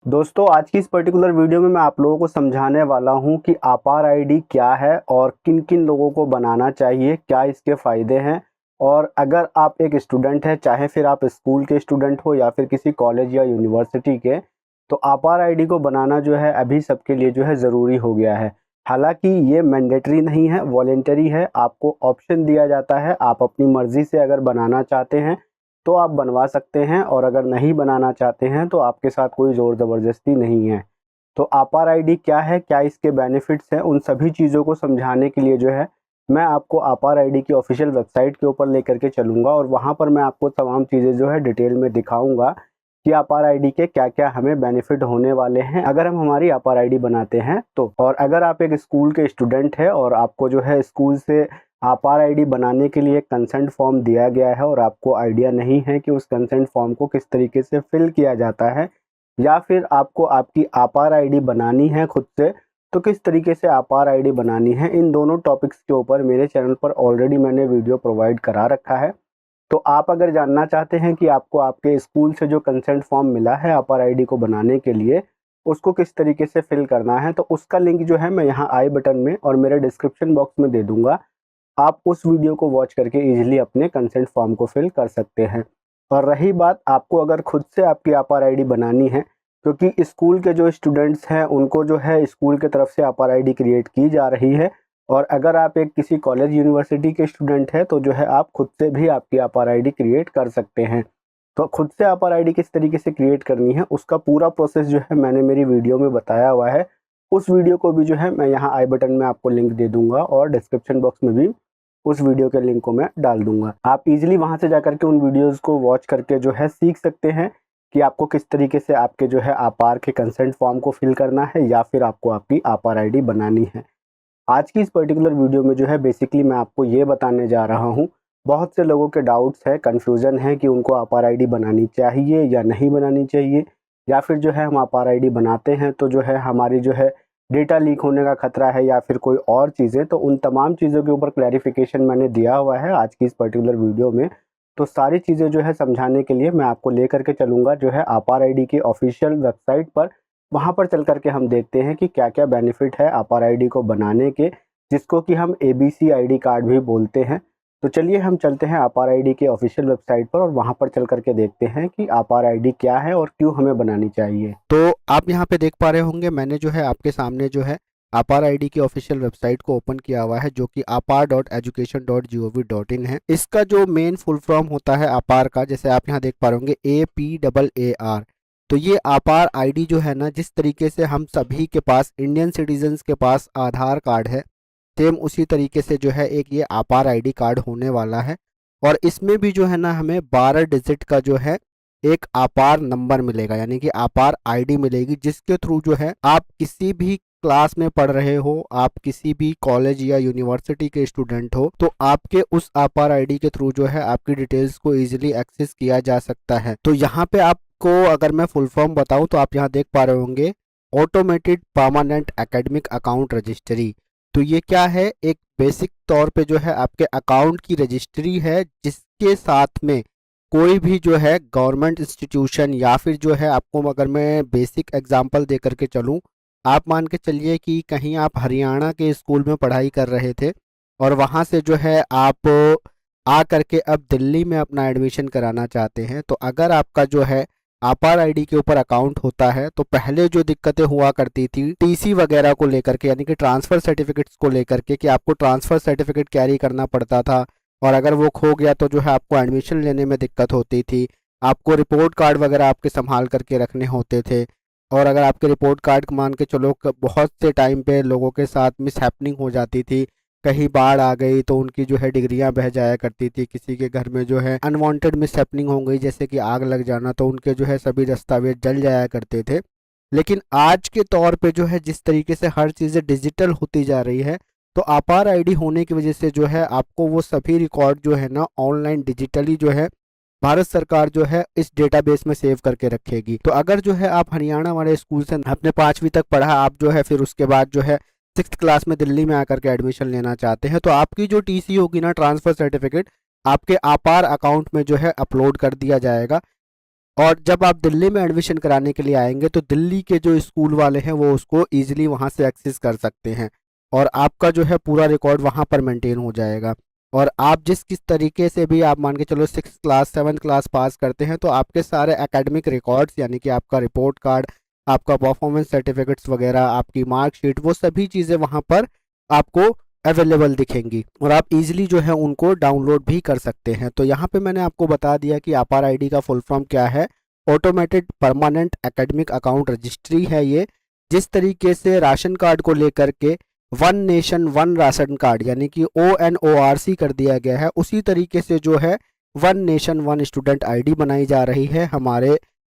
दोस्तों आज की इस पर्टिकुलर वीडियो में मैं आप लोगों को समझाने वाला हूं कि आपार आईडी क्या है और किन किन लोगों को बनाना चाहिए, क्या इसके फ़ायदे हैं। और अगर आप एक स्टूडेंट हैं, चाहे फिर आप स्कूल के स्टूडेंट हो या फिर किसी कॉलेज या यूनिवर्सिटी के, तो आपार आईडी को बनाना जो है अभी सबके लिए जो है ज़रूरी हो गया है। हालांकि ये मैंडेटरी नहीं है, वॉलेंटरी है, आपको ऑप्शन दिया जाता है। आप अपनी मर्ज़ी से अगर बनाना चाहते हैं तो आप बनवा सकते हैं, और अगर नहीं बनाना चाहते हैं तो आपके साथ कोई ज़ोर ज़बरदस्ती नहीं है। तो आपार आईडी क्या है, क्या इसके बेनिफिट्स हैं, उन सभी चीज़ों को समझाने के लिए जो है मैं आपको आपार आईडी की ऑफिशियल वेबसाइट के ऊपर लेकर के चलूँगा, और वहाँ पर मैं आपको तमाम चीज़ें जो है डिटेल में दिखाऊँगा कि आपार आईडी के क्या-क्या हमें बेनिफिट होने वाले हैं अगर हम हमारी आपार आईडी बनाते हैं तो। और अगर आप एक स्कूल के स्टूडेंट हैं और आपको जो है स्कूल से आपार आईडी बनाने के लिए कंसेंट फॉर्म दिया गया है और आपको आइडिया नहीं है कि उस कंसेंट फॉर्म को किस तरीके से फिल किया जाता है, या फिर आपको आपकी आपार आईडी बनानी है खुद से, तो किस तरीके से आपार आईडी बनानी है, इन दोनों टॉपिक्स के ऊपर मेरे चैनल पर ऑलरेडी मैंने वीडियो प्रोवाइड करा रखा है। तो आप अगर जानना चाहते हैं कि आपको आपके स्कूल से जो कंसेंट फॉर्म मिला है आपार आईडी को बनाने के लिए, उसको किस तरीके से फिल करना है, तो उसका लिंक जो है मैं यहाँ आई बटन में और मेरे डिस्क्रिप्शन बॉक्स में दे दूँगा। आप उस वीडियो को वॉच करके ईज़िली अपने कंसेंट फॉर्म को फिल कर सकते हैं। और रही बात आपको अगर खुद से आपकी आपार आईडी बनानी है, क्योंकि स्कूल के जो स्टूडेंट्स हैं उनको जो है स्कूल की तरफ से आपार आईडी क्रिएट की जा रही है, और अगर आप एक किसी कॉलेज यूनिवर्सिटी के स्टूडेंट हैं तो जो है आप खुद से भी आपकी आपार आईडी क्रिएट कर सकते हैं। तो खुद से आपार आईडी किस तरीके से क्रिएट करनी है उसका पूरा प्रोसेस जो है मैंने मेरी वीडियो में बताया हुआ है। उस वीडियो को भी जो है मैं यहाँ आई बटन में आपको लिंक दे दूँगा, और डिस्क्रिप्शन बॉक्स में भी उस वीडियो के लिंक को मैं डाल दूँगा। आप ईज़िली वहाँ से जाकर के उन वीडियोज़ को वॉच करके जो है सीख सकते हैं कि आपको किस तरीके से आपके जो है आपार के कंसेंट फॉर्म को फिल करना है, या फिर आपको आपकी आपार आईडी बनानी है। आज की इस पर्टिकुलर वीडियो में जो है बेसिकली मैं आपको ये बताने जा रहा हूँ, बहुत से लोगों के डाउट्स है, कन्फ्यूज़न है कि उनको आपार आईडी बनानी चाहिए या नहीं बनानी चाहिए, या फिर जो है हम आपार आईडी बनाते हैं तो जो है हमारी जो है डेटा लीक होने का खतरा है या फिर कोई और चीज़ें। तो उन तमाम चीज़ों के ऊपर क्लैरिफिकेशन मैंने दिया हुआ है आज की इस पर्टिकुलर वीडियो में। तो सारी चीज़ें जो है समझाने के लिए मैं आपको लेकर के चलूँगा जो है आपार आईडी की ऑफिशियल वेबसाइट पर। वहाँ पर चल कर के हम देखते हैं कि क्या-क्या बेनिफिट है आपार आईडी को बनाने के, जिसको कि हम एबीसी आईडी कार्ड भी बोलते हैं। तो चलिए हम चलते हैं आपार आईडी के ऑफिशियल वेबसाइट पर, और वहाँ पर चल कर के देखते हैं कि आपार आईडी क्या है और क्यों हमें बनानी चाहिए। तो आप यहाँ पे देख पा रहे होंगे मैंने जो है आपके सामने जो है आपार आईडी की ऑफिशियल वेबसाइट को ओपन किया हुआ है, जो कि apar.education.gov.in है। इसका जो मेन फुल फॉर्म होता है आपार का, जैसे आप यहाँ देख पा रहे होंगे APAAR। तो ये आपार आईडी जो है ना, जिस तरीके से हम सभी के पास इंडियन सिटीजन्स के पास आधार कार्ड है, सेम उसी तरीके से जो है एक ये आपार आईडी कार्ड होने वाला है। और इसमें भी जो है ना हमें 12 डिजिट का जो है एक आपार नंबर मिलेगा, यानी कि आपार आईडी मिलेगी, जिसके थ्रू जो है आप किसी भी क्लास में पढ़ रहे हो, आप किसी भी कॉलेज या यूनिवर्सिटी के स्टूडेंट हो, तो आपके उस आपार आईडी के थ्रू जो है आपकी डिटेल्स को इजीली एक्सेस किया जा सकता है। तो यहाँ पे आपको अगर मैं फुल फॉर्म बताऊं तो आप यहाँ देख पा रहे होंगे automated permanent academic account registry. तो ये क्या है, एक बेसिक तौर पे जो है आपके अकाउंट की रजिस्ट्री है, जिसके साथ में कोई भी जो है गवर्नमेंट इंस्टीट्यूशन, या फिर जो है आपको अगर मैं बेसिक एग्जांपल दे करके चलूँ, आप मान के चलिए कि कहीं आप हरियाणा के स्कूल में पढ़ाई कर रहे थे और वहाँ से जो है आप आ करके अब दिल्ली में अपना एडमिशन कराना चाहते हैं। तो अगर आपका जो है आपार आईडी के ऊपर अकाउंट होता है, तो पहले जो दिक्कतें हुआ करती थी टीसी वगैरह को लेकर के, यानी कि ट्रांसफ़र सर्टिफिकेट्स को लेकर के, कि आपको ट्रांसफ़र सर्टिफिकेट कैरी करना पड़ता था, और अगर वो खो गया तो जो है आपको एडमिशन लेने में दिक्कत होती थी। आपको रिपोर्ट कार्ड वगैरह आपके संभाल करके रखने होते थे, और अगर आपके रिपोर्ट कार्ड मान के चलो बहुत से टाइम पे लोगों के साथ मिस हैपनिंग हो जाती थी, कहीं बाढ़ आ गई तो उनकी जो है डिग्रियां बह जाया करती थी, किसी के घर में जो है अनवांटेड मिस हैपनिंग हो गई जैसे कि आग लग जाना, तो उनके जो है सभी दस्तावेज जल जाया करते थे। लेकिन आज के तौर पे जो है जिस तरीके से हर चीज़ें डिजिटल होती जा रही है, तो आपार आईडी होने की वजह से जो है आपको वो सभी रिकॉर्ड जो है ना ऑनलाइन डिजिटली जो है भारत सरकार जो है इस डेटाबेस में सेव करके रखेगी। तो अगर जो है आप हरियाणा वाले स्कूल से अपने 5वीं तक पढ़ा, आप जो है फिर उसके बाद जो है 6th क्लास में दिल्ली में आकर के एडमिशन लेना चाहते हैं, तो आपकी जो टीसी होगी ना, ट्रांसफ़र सर्टिफिकेट, आपके आपार अकाउंट में जो है अपलोड कर दिया जाएगा। और जब आप दिल्ली में एडमिशन कराने के लिए आएंगे तो दिल्ली के जो स्कूल वाले हैं वो उसको ईजिली वहाँ से एक्सेस कर सकते हैं और आपका जो है पूरा रिकॉर्ड वहाँ पर मेंटेन हो जाएगा। और आप जिस किस तरीके से भी आप मान के चलो 6th class 7th class pass करते हैं तो आपके सारे एकेडमिक रिकॉर्ड्स यानी कि आपका रिपोर्ट कार्ड, आपका परफॉर्मेंस सर्टिफिकेट्स वगैरह, आपकी मार्कशीट, वो सभी चीज़ें वहाँ पर आपको अवेलेबल दिखेंगी और आप इजीली जो है उनको डाउनलोड भी कर सकते हैं। तो यहाँ पे मैंने आपको बता दिया कि आपार आईडी का फुल फॉर्म क्या है। Automated permanent academic account registry है ये। जिस तरीके से राशन कार्ड को लेकर के one nation one ration card यानी कि ONORC कर दिया गया है, उसी तरीके से जो है one nation one student ID बनाई जा रही है हमारे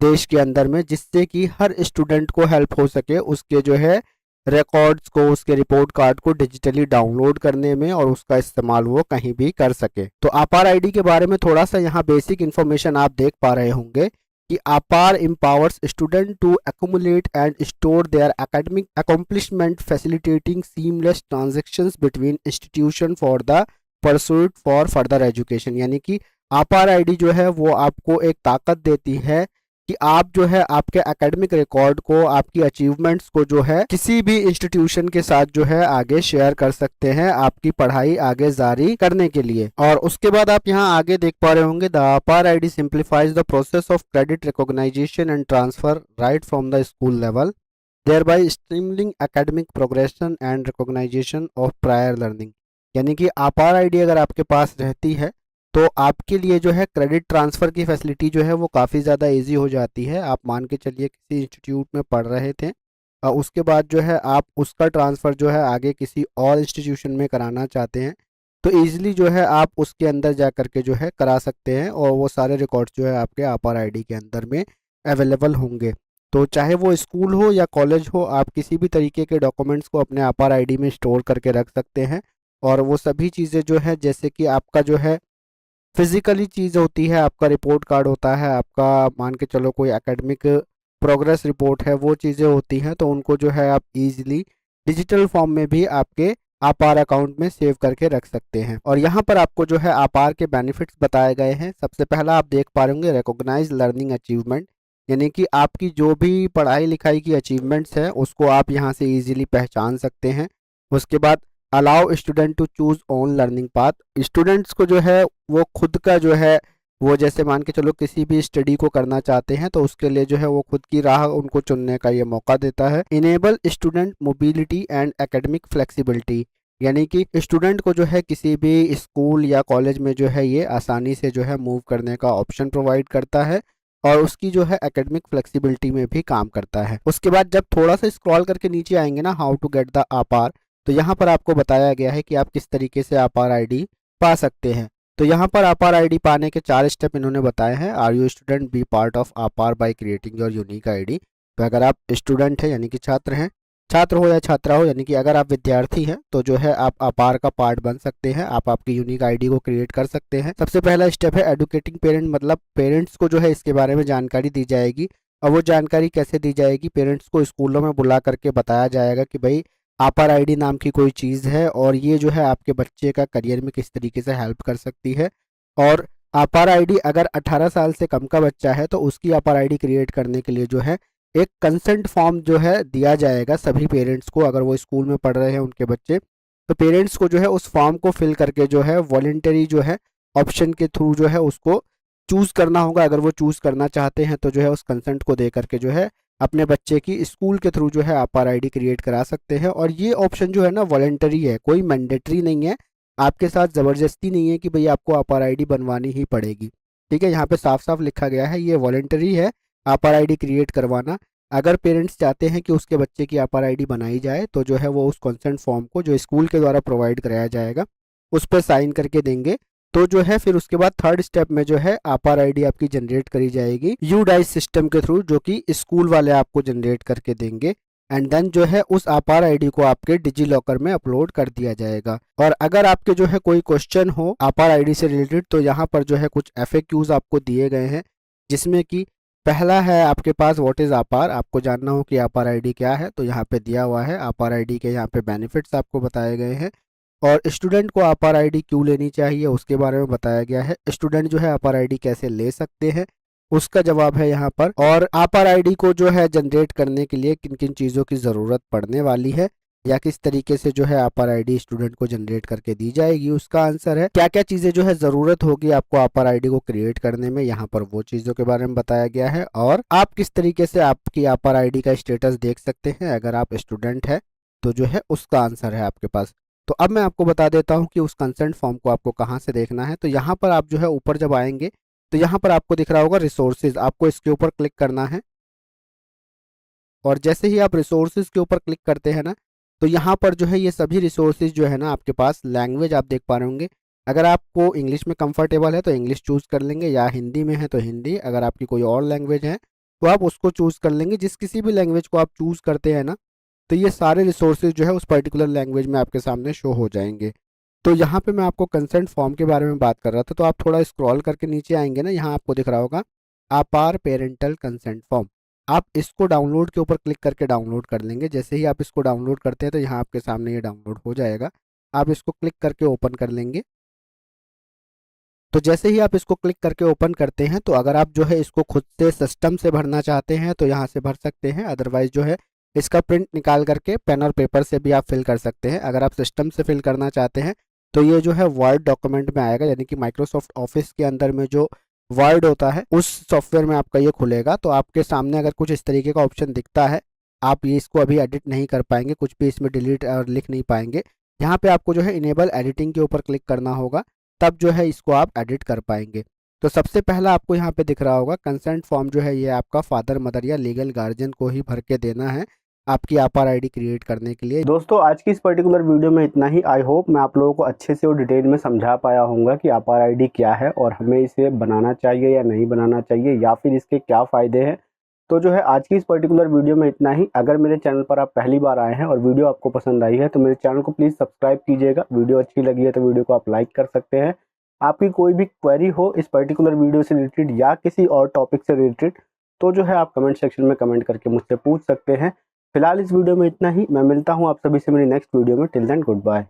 देश के अंदर में, जिससे कि हर स्टूडेंट को हेल्प हो सके उसके जो है रिकॉर्ड्स को, उसके रिपोर्ट कार्ड को डिजिटली डाउनलोड करने में और उसका इस्तेमाल वो कहीं भी कर सके। तो आपार आईडी के बारे में थोड़ा सा यहाँ बेसिक इन्फॉर्मेशन आप देख पा रहे होंगे कि आपार empowers student to accumulate and store their academic accomplishment, facilitating seamless transactions between institution for the pursuit for further education। यानी कि आपार आईडी जो है वो आपको एक ताकत देती है कि आप जो है आपके एकेडमिक रिकॉर्ड को, आपकी अचीवमेंट्स को जो है किसी भी इंस्टीट्यूशन के साथ जो है आगे शेयर कर सकते हैं आपकी पढ़ाई आगे जारी करने के लिए। और उसके बाद आप यहाँ आगे देख पा रहे होंगे, the APAAR ID simplifies the process of credit recognization and transfer right from the school level, thereby streamlining academic progression and recognition of prior learning। यानी कि आपार आईडी अगर आपके पास रहती है तो आपके लिए जो है क्रेडिट ट्रांसफ़र की फैसिलिटी जो है वो काफ़ी ज़्यादा इजी हो जाती है। आप मान के चलिए किसी इंस्टीट्यूट में पढ़ रहे थे, उसके बाद जो है आप उसका ट्रांसफ़र जो है आगे किसी और इंस्टीट्यूशन में कराना चाहते हैं तो ईज़िली जो है आप उसके अंदर जा कर के जो है करा सकते हैं और वो सारे रिकॉर्ड्स जो है आपके आपार आईडी के अंदर में अवेलेबल होंगे। तो चाहे वो स्कूल हो या कॉलेज हो, आप किसी भी तरीके के डॉक्यूमेंट्स को अपने आपार आईडी में स्टोर करके रख सकते हैं। और वो सभी चीज़ें जो है जैसे कि आपका जो है फिजिकली चीज़ होती है, आपका रिपोर्ट कार्ड होता है, आपका मान के चलो कोई एकेडमिक प्रोग्रेस रिपोर्ट है, वो चीज़ें होती हैं तो उनको जो है आप इजीली डिजिटल फॉर्म में भी आपके आपार अकाउंट में सेव करके रख सकते हैं। और यहाँ पर आपको जो है आपार के बेनिफिट्स बताए गए हैं। सबसे पहला आप देख पा रहे होंगे रिकॉग्नाइज लर्निंग अचीवमेंट, यानी कि आपकी जो भी पढ़ाई लिखाई की अचीवमेंट्स हैं उसको आप यहाँ से ईजिली पहचान सकते हैं। उसके बाद allow student to choose own learning path, students को जो है वो खुद का जो है वो जैसे मान के चलो किसी भी स्टडी को करना चाहते हैं तो उसके लिए जो है वो खुद की राह उनको चुनने का ये मौका देता है। Enable student mobility and academic flexibility, यानी कि स्टूडेंट को जो है किसी भी स्कूल या कॉलेज में जो है ये आसानी से जो है मूव करने का ऑप्शन प्रोवाइड करता है और उसकी जो है एकेडमिक फ्लेक्सिबिलिटी में भी काम करता है। उसके बाद जब थोड़ा सा स्क्रॉल करके नीचे आएंगे ना, हाउ टू गेट द आपार, तो यहाँ पर आपको बताया गया है कि आप किस तरीके से आपार आईडी पा सकते हैं। तो यहाँ पर आपार आईडी पाने के 4 स्टेप इन्होंने बताए हैं। Are you student, be part of Apaar by creating your unique ID. तो अगर आप स्टूडेंट हैं यानी कि छात्र हैं, छात्र हो या छात्रा हो, यानी कि अगर आप विद्यार्थी हैं तो जो है आप आपार का पार्ट बन सकते हैं, आप आपकी यूनिक आईडी को क्रिएट कर सकते हैं। सबसे पहला स्टेप है एडुकेटिंग पेरेंट, मतलब पेरेंट्स को जो है इसके बारे में जानकारी दी जाएगी। और वो जानकारी कैसे दी जाएगी, पेरेंट्स को स्कूलों में बुला करके बताया जाएगा कि भाई आपार आईडी नाम की कोई चीज़ है और ये जो है आपके बच्चे का करियर में किस तरीके से हेल्प कर सकती है। और आपार आईडी अगर 18 साल से कम का बच्चा है तो उसकी आपार आईडी क्रिएट करने के लिए जो है एक कंसेंट फॉर्म जो है दिया जाएगा सभी पेरेंट्स को। अगर वो स्कूल में पढ़ रहे हैं उनके बच्चे, तो पेरेंट्स को जो है उस फॉर्म को फिल करके जो है वॉलंटरी जो है ऑप्शन के थ्रू जो है उसको चूज़ करना होगा। अगर वो चूज़ करना चाहते हैं तो जो है उस कंसेंट को दे करके जो है अपने बच्चे की स्कूल के थ्रू जो है आपार आईडी क्रिएट करा सकते हैं। और ये ऑप्शन जो है ना वॉलंटरी है, कोई मैंडेटरी नहीं है, आपके साथ ज़बरदस्ती नहीं है कि भाई आपको आपार आईडी बनवानी ही पड़ेगी। ठीक है, यहाँ पे साफ साफ लिखा गया है ये वॉलंटरी है आपार आईडी क्रिएट करवाना। अगर पेरेंट्स चाहते हैं कि उसके बच्चे की आपार आईडी बनाई जाए तो जो है वो उस कंसेंट फॉर्म को जो स्कूल के द्वारा प्रोवाइड कराया जाएगा उस पर साइन करके देंगे। तो जो है फिर उसके बाद थर्ड स्टेप में जो है आपार आईडी आपकी जनरेट करी जाएगी यूडाइस सिस्टम के थ्रू, जो कि स्कूल वाले आपको जनरेट करके देंगे। एंड देन जो है उस आपार आईडी को आपके डिजी लॉकर में अपलोड कर दिया जाएगा। और अगर आपके जो है कोई क्वेश्चन हो आपार आईडी से रिलेटेड तो यहाँ पर जो है कुछ FAQs आपको दिए गए हैं, जिसमें कि पहला है आपके पास व्हाट इज़ आपार, आपको जानना हो कि आपार आईडी क्या है तो यहाँ पे दिया हुआ है। आपार आईडी के यहाँ पे बेनिफिट्स आपको बताए गए हैं और स्टूडेंट को आपार आईडी क्यों लेनी चाहिए उसके बारे में बताया गया है। स्टूडेंट जो है आपार आईडी कैसे ले सकते हैं, उसका जवाब है यहाँ पर। और आपार आईडी को जो है जनरेट करने के लिए किन किन चीज़ों की ज़रूरत पड़ने वाली है, या किस तरीके से जो है आपार आईडी स्टूडेंट को जनरेट करके दी जाएगी, उसका आंसर है क्या क्या चीज़ें जो है ज़रूरत होगी आपको आपार आईडी को क्रिएट करने में, यहाँ पर वो चीज़ों के बारे में बताया गया है। और आप किस तरीके से आपकी आपार आईडी का स्टेटस देख सकते हैं अगर आप स्टूडेंट है तो जो है उसका आंसर है आपके पास। तो अब मैं आपको बता देता हूँ कि उस कंसेंट फॉर्म को आपको कहाँ से देखना है। तो यहाँ पर आप जो है ऊपर जब आएंगे तो यहाँ पर आपको दिख रहा होगा रिसोर्सेज, आपको इसके ऊपर क्लिक करना है। और जैसे ही आप रिसोर्सेज के ऊपर क्लिक करते हैं ना, तो यहाँ पर जो है ये सभी रिसोर्सेज जो है ना आपके पास, लैंग्वेज आप देख पा रहे होंगे। अगर आपको इंग्लिश में कंफर्टेबल है तो इंग्लिश चूज़ कर लेंगे, या हिंदी में है तो हिंदी, अगर आपकी कोई और लैंग्वेज है तो आप उसको चूज़ कर लेंगे। जिस किसी भी लैंग्वेज को आप चूज़ करते हैं ना, तो ये सारे रिसोर्सेज जो है उस पर्टिकुलर लैंग्वेज में आपके सामने शो हो जाएंगे। तो यहाँ पे मैं आपको कंसेंट फॉर्म के बारे में बात कर रहा था, तो आप थोड़ा स्क्रॉल करके नीचे आएंगे ना, यहाँ आपको दिख रहा होगा आपार पेरेंटल कंसेंट फॉर्म। आप इसको डाउनलोड के ऊपर क्लिक करके डाउनलोड कर लेंगे। जैसे ही आप इसको डाउनलोड करते हैं तो यहाँ आपके सामने ये डाउनलोड हो जाएगा। आप इसको क्लिक करके ओपन कर लेंगे। तो जैसे ही आप इसको क्लिक करके ओपन करते हैं, तो अगर आप जो है इसको खुद से सिस्टम से भरना चाहते हैं तो यहाँ से भर सकते हैं, अदरवाइज जो है इसका प्रिंट निकाल करके पेन और पेपर से भी आप फिल कर सकते हैं। अगर आप सिस्टम से फिल करना चाहते हैं तो ये जो है वर्ड डॉक्यूमेंट में आएगा, यानी कि माइक्रोसॉफ्ट ऑफिस के अंदर में जो वर्ड होता है उस सॉफ्टवेयर में आपका ये खुलेगा। तो आपके सामने अगर कुछ इस तरीके का ऑप्शन दिखता है, आप ये इसको अभी एडिट नहीं कर पाएंगे, कुछ भी इसमें डिलीट और लिख नहीं पाएंगे। यहाँ पे आपको जो है इनेबल एडिटिंग के ऊपर क्लिक करना होगा, तब जो है इसको आप एडिट कर पाएंगे। तो सबसे पहला आपको यहाँ पे दिख रहा होगा कंसेंट फॉर्म जो है ये आपका फादर मदर या लीगल गार्जियन को ही भर के देना है आपकी आपार आईडी क्रिएट करने के लिए। दोस्तों आज की इस पर्टिकुलर वीडियो में इतना ही। आई होप मैं आप लोगों को अच्छे से और डिटेल में समझा पाया होऊंगा कि आपार आईडी क्या है और हमें इसे बनाना चाहिए या नहीं बनाना चाहिए, या फिर इसके क्या फ़ायदे हैं। तो जो है आज की इस पर्टिकुलर वीडियो में इतना ही। अगर मेरे चैनल पर आप पहली बार आए हैं और वीडियो आपको पसंद आई है तो मेरे चैनल को प्लीज़ सब्सक्राइब कीजिएगा। वीडियो अच्छी लगी है तो वीडियो को आप लाइक कर सकते हैं। आपकी कोई भी क्वेरी हो इस पर्टिकुलर वीडियो से रिलेटेड या किसी और टॉपिक से रिलेटेड, तो जो है आप कमेंट सेक्शन में कमेंट करके मुझसे पूछ सकते हैं। फिलहाल इस वीडियो में इतना ही। मैं मिलता हूँ आप सभी से मेरी नेक्स्ट वीडियो में। Till then good bye.